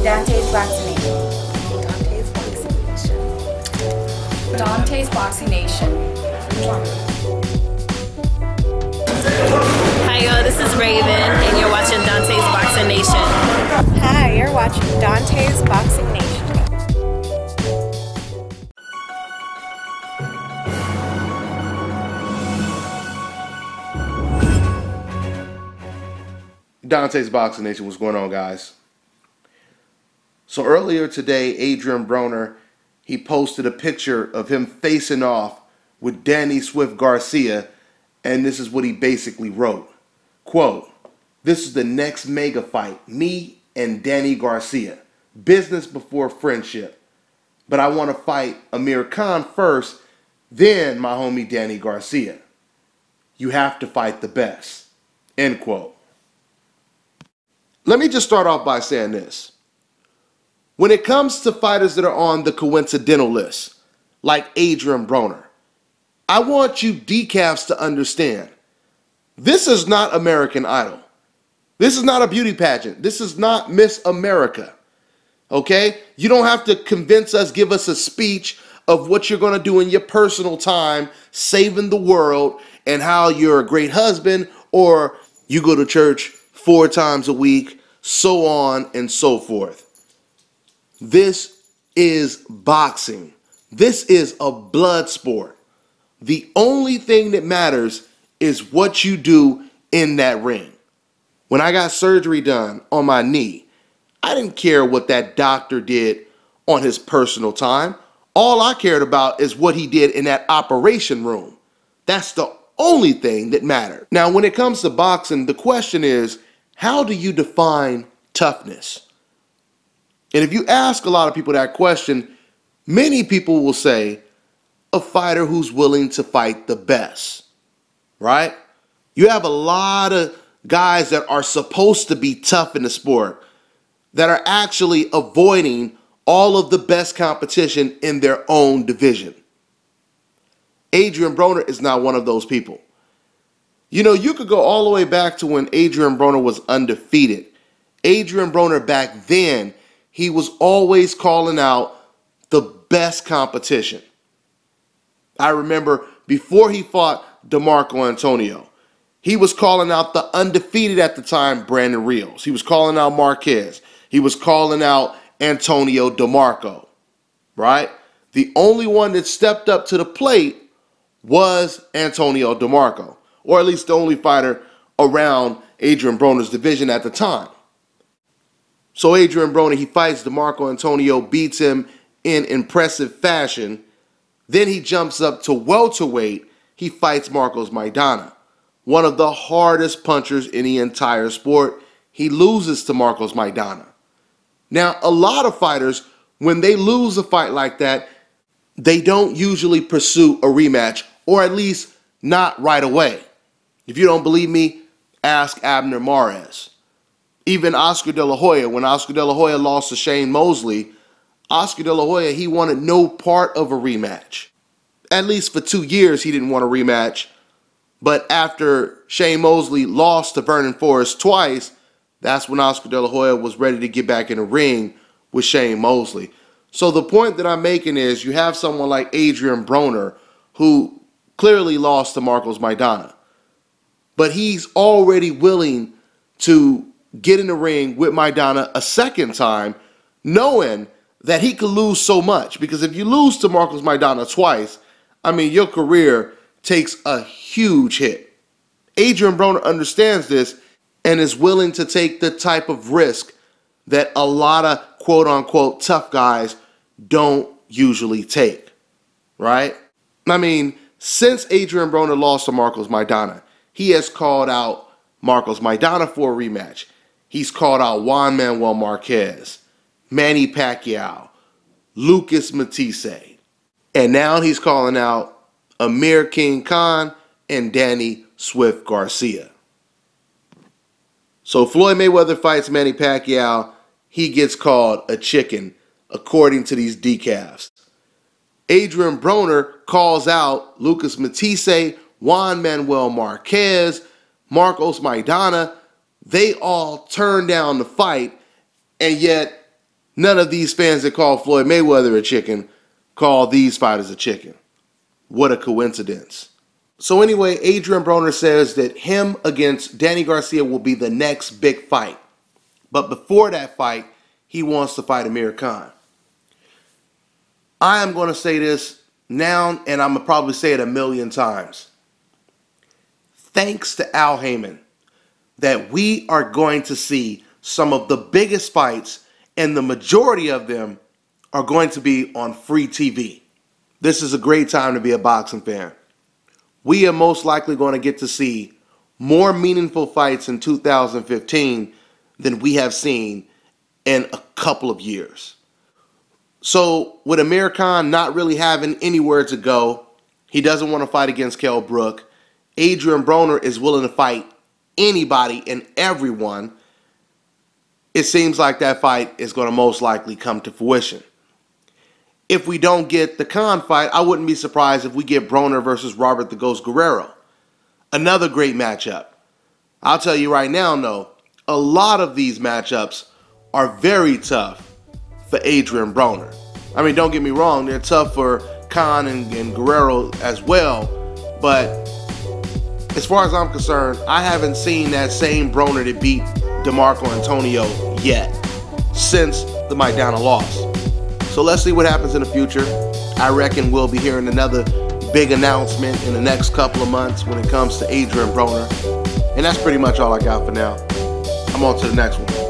Dontaesboxingnation. Dontaesboxingnation. Hi, yo, this is Raven, and you're watching Dontaesboxingnation. Hi, you're watching Dontaesboxingnation. Dontaesboxingnation, what's going on, guys? So earlier today, Adrien Broner, he posted a picture of him facing off with Danny Garcia, and this is what he basically wrote. Quote, "This is the next mega fight, me and Danny Garcia. Business before friendship. But I want to fight Amir Khan first, then my homie Danny Garcia. You have to fight the best." End quote. Let me just start off by saying this. When it comes to fighters that are on the coincidental list, like Adrien Broner, I want you decafs to understand, this is not American Idol. This is not a beauty pageant. This is not Miss America. Okay? You don't have to convince us, give us a speech of what you're going to do in your personal time, saving the world, and how you're a great husband, or you go to church 4 times a week, so on and so forth. This is boxing. This is a blood sport. The only thing that matters is what you do in that ring. When I got surgery done on my knee, I didn't care what that doctor did on his personal time. All I cared about is what he did in that operation room. That's the only thing that mattered. Now, when it comes to boxing, the question is, how do you define toughness? And if you ask a lot of people that question, many people will say a fighter who's willing to fight the best, right? You have a lot of guys that are supposed to be tough in the sport that are actually avoiding all of the best competition in their own division. Adrien Broner is not one of those people. You know, you could go all the way back to when Adrien Broner was undefeated. Adrien Broner back then, he was always calling out the best competition. I remember before he fought DeMarco Antonio, he was calling out the undefeated at the time, Brandon Rios. He was calling out Marquez. He was calling out Antonio DeMarco, right? The only one that stepped up to the plate was Antonio DeMarco, or at least the only fighter around Adrien Broner's division at the time. So Adrien Broner, he fights DeMarco Antonio, beats him in impressive fashion. Then he jumps up to welterweight. He fights Marcos Maidana, one of the hardest punchers in the entire sport. He loses to Marcos Maidana. Now, a lot of fighters, when they lose a fight like that, they don't usually pursue a rematch, or at least not right away. If you don't believe me, ask Abner Mares. Even Oscar De La Hoya, when Oscar De La Hoya lost to Shane Mosley, Oscar De La Hoya, he wanted no part of a rematch. At least for 2 years, he didn't want a rematch. But after Shane Mosley lost to Vernon Forrest twice, that's when Oscar De La Hoya was ready to get back in the ring with Shane Mosley. So the point that I'm making is you have someone like Adrien Broner who clearly lost to Marcos Maidana. But he's already willing to get in the ring with Maidana a second time, knowing that he could lose so much. Because if you lose to Marcos Maidana twice, I mean, your career takes a huge hit. Adrien Broner understands this and is willing to take the type of risk that a lot of quote-unquote tough guys don't usually take, right? I mean, since Adrien Broner lost to Marcos Maidana, he has called out Marcos Maidana for a rematch. He's called out Juan Manuel Marquez, Manny Pacquiao, Lucas Matisse, and now he's calling out Amir King Khan and Danny Swift Garcia. So Floyd Mayweather fights Manny Pacquiao, he gets called a chicken, according to these decafs. Adrien Broner calls out Lucas Matisse, Juan Manuel Marquez, Marcos Maidana. They all turn down the fight, and yet None of these fans that call Floyd Mayweather a chicken call these fighters a chicken. What a coincidence. So anyway, Adrien Broner says that him against Danny Garcia will be the next big fight. But before that fight, he wants to fight Amir Khan. I am going to say this now, and I'm going to probably say it a million times. Thanks to Al Heyman, that we are going to see some of the biggest fights, and the majority of them are going to be on free TV. This is a great time to be a boxing fan. We are most likely going to get to see more meaningful fights in 2015 than we have seen in a couple of years. So with Amir Khan not really having anywhere to go, he doesn't want to fight against Kell Brook. Adrien Broner is willing to fight anybody and everyone. It seems like that fight is going to most likely come to fruition. If we don't get the Khan fight, I wouldn't be surprised if we get Broner versus Robert the Ghost Guerrero. Another great matchup. I'll tell you right now, though, a lot of these matchups are very tough for Adrien Broner. I mean, don't get me wrong, they're tough for Khan and Guerrero as well, but as far as I'm concerned, I haven't seen that same Broner that beat DeMarco Antonio yet since the Maidana loss. So let's see what happens in the future. I reckon we'll be hearing another big announcement in the next couple of months when it comes to Adrien Broner. And that's pretty much all I got for now. I'm on to the next one.